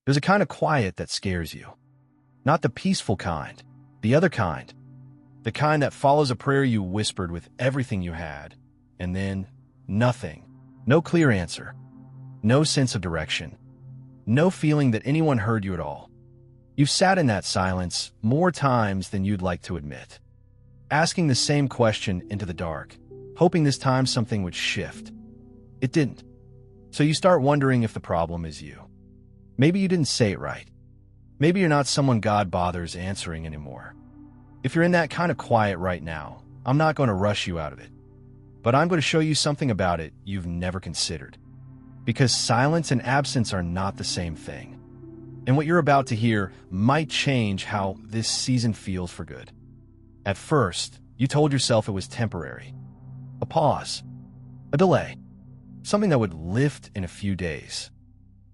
There's a kind of quiet that scares you. Not the peaceful kind, the other kind. The kind that follows a prayer you whispered with everything you had, and then nothing. No clear answer. No sense of direction. No feeling that anyone heard you at all. You've sat in that silence more times than you'd like to admit, asking the same question into the dark, hoping this time something would shift. It didn't. So you start wondering if the problem is you. Maybe you didn't say it right. Maybe you're not someone God bothers answering anymore. If you're in that kind of quiet right now, I'm not going to rush you out of it. But I'm going to show you something about it you've never considered. Because silence and absence are not the same thing. And what you're about to hear might change how this season feels for good. At first, you told yourself it was temporary. A pause. A delay. Something that would lift in a few days.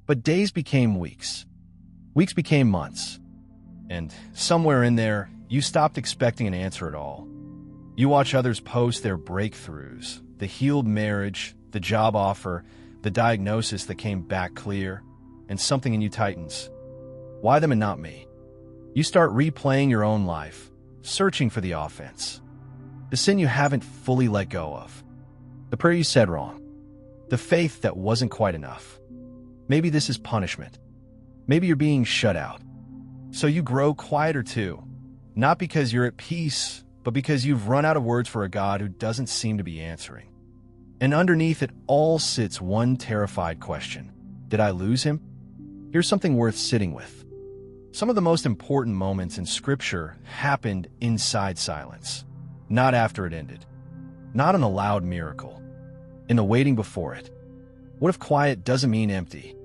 But days became weeks. Weeks became months. And somewhere in there, you stopped expecting an answer at all. You watch others post their breakthroughs, the healed marriage, the job offer, the diagnosis that came back clear, and something in you tightens. Why them and not me? You start replaying your own life, searching for the offense. The sin you haven't fully let go of. The prayer you said wrong. The faith that wasn't quite enough. Maybe this is punishment. Maybe you're being shut out. So you grow quieter too. Not because you're at peace, but because you've run out of words for a God who doesn't seem to be answering. And underneath it all sits one terrified question. Did I lose him? Here's something worth sitting with. Some of the most important moments in Scripture happened inside silence, not after it ended. Not in a loud miracle. In the waiting before it. What if quiet doesn't mean empty?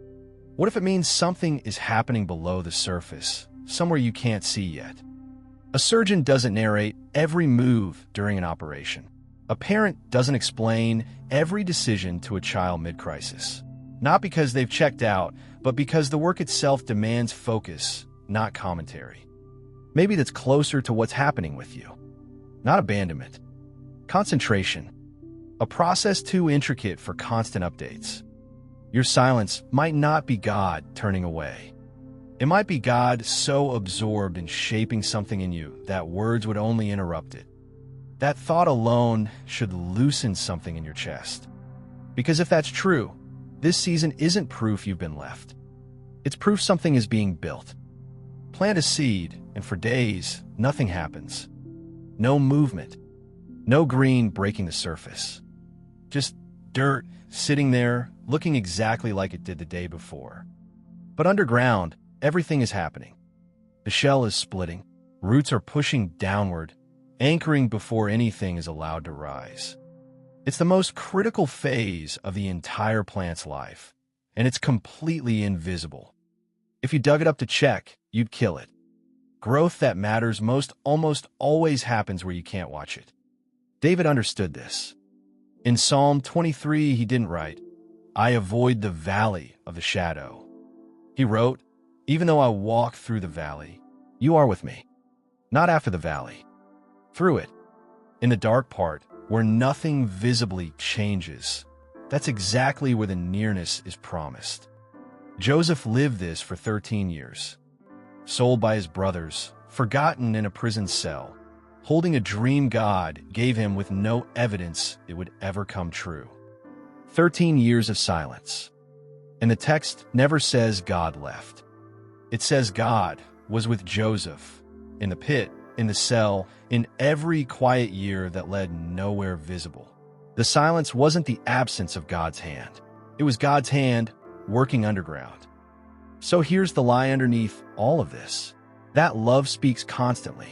What if it means something is happening below the surface, somewhere you can't see yet? A surgeon doesn't narrate every move during an operation. A parent doesn't explain every decision to a child mid-crisis. Not because they've checked out, but because the work itself demands focus, not commentary. Maybe that's closer to what's happening with you. Not abandonment. Concentration. A process too intricate for constant updates. Your silence might not be God turning away. It might be God so absorbed in shaping something in you that words would only interrupt it. That thought alone should loosen something in your chest. Because if that's true, this season isn't proof you've been left. It's proof something is being built. Plant a seed, and for days, nothing happens. No movement. No green breaking the surface. Just dirt sitting there, looking exactly like it did the day before. But underground, everything is happening. The shell is splitting. Roots are pushing downward, anchoring before anything is allowed to rise. It's the most critical phase of the entire plant's life, and it's completely invisible. If you dug it up to check, you'd kill it. Growth that matters most almost always happens where you can't watch it. David understood this. In Psalm 23, he didn't write, "I avoid the valley of the shadow." He wrote, "Even though I walk through the valley, you are with me." Not after the valley. Through it. In the dark part, where nothing visibly changes. That's exactly where the nearness is promised. Joseph lived this for 13 years. Sold by his brothers, forgotten in a prison cell, holding a dream God gave him with no evidence it would ever come true. 13 years of silence. And the text never says God left. It says God was with Joseph, in the pit, in the cell, in every quiet year that led nowhere visible. The silence wasn't the absence of God's hand. It was God's hand working underground. So here's the lie underneath all of this. That love speaks constantly.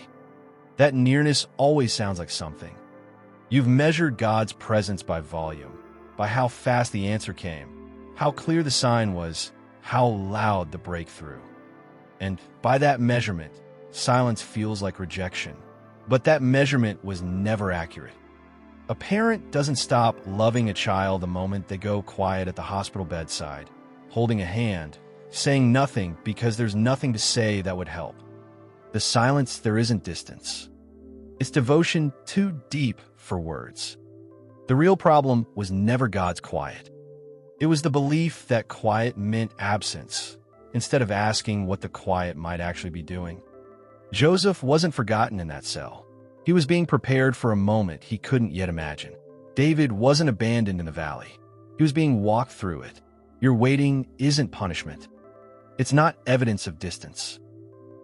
That nearness always sounds like something. You've measured God's presence by volume, by how fast the answer came, how clear the sign was, how loud the breakthrough. And by that measurement, silence feels like rejection. But that measurement was never accurate. A parent doesn't stop loving a child the moment they go quiet at the hospital bedside, holding a hand, saying nothing because there's nothing to say that would help. The silence, there isn't distance. It's devotion too deep for words. The real problem was never God's quiet. It was the belief that quiet meant absence, instead of asking what the quiet might actually be doing. Joseph wasn't forgotten in that cell. He was being prepared for a moment he couldn't yet imagine. David wasn't abandoned in the valley. He was being walked through it. Your waiting isn't punishment. It's not evidence of distance.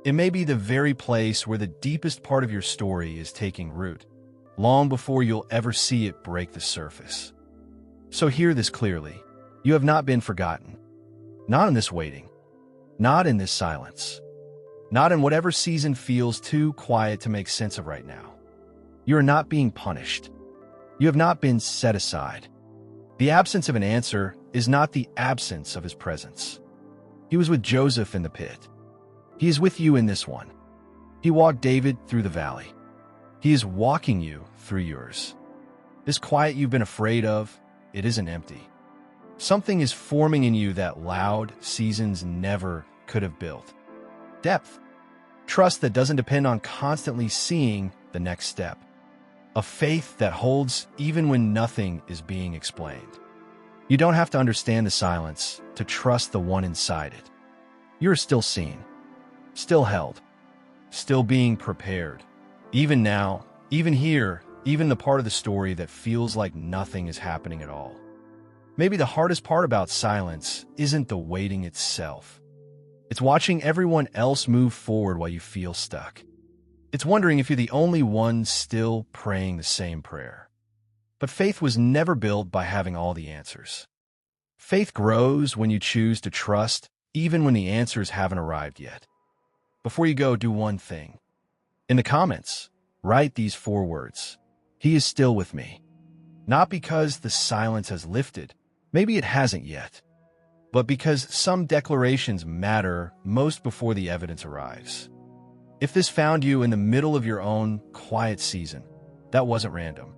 It may be the very place where the deepest part of your story is taking root, long before you'll ever see it break the surface. So hear this clearly. You have not been forgotten. Not in this waiting. Not in this silence. Not in whatever season feels too quiet to make sense of right now. You are not being punished. You have not been set aside. The absence of an answer is not the absence of his presence. He was with Joseph in the pit. He is with you in this one. He walked David through the valley. He is walking you through yours. This quiet you've been afraid of, it isn't empty. Something is forming in you that loud seasons never could have built. Depth. Trust that doesn't depend on constantly seeing the next step. A faith that holds even when nothing is being explained. You don't have to understand the silence to trust the one inside it. You're still seen, still held, still being prepared. Even now, even here, even the part of the story that feels like nothing is happening at all. Maybe the hardest part about silence isn't the waiting itself. It's watching everyone else move forward while you feel stuck. It's wondering if you're the only one still praying the same prayer. But faith was never built by having all the answers. Faith grows when you choose to trust, even when the answers haven't arrived yet. Before you go, do one thing. In the comments, write these 4 words. He is still with me. Not because the silence has lifted, maybe it hasn't yet, but because some declarations matter most before the evidence arrives. If this found you in the middle of your own quiet season, that wasn't random.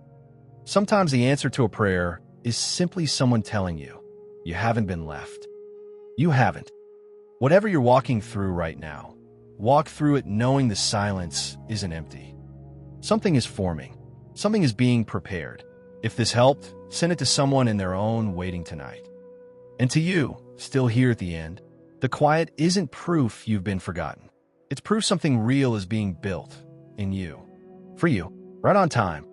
Sometimes the answer to a prayer is simply someone telling you, you haven't been left. You haven't. Whatever you're walking through right now, walk through it knowing the silence isn't empty. Something is forming. Something is being prepared. If this helped, send it to someone in their own waiting tonight. And to you, still here at the end, the quiet isn't proof you've been forgotten. It's proof something real is being built in you. For you, right on time.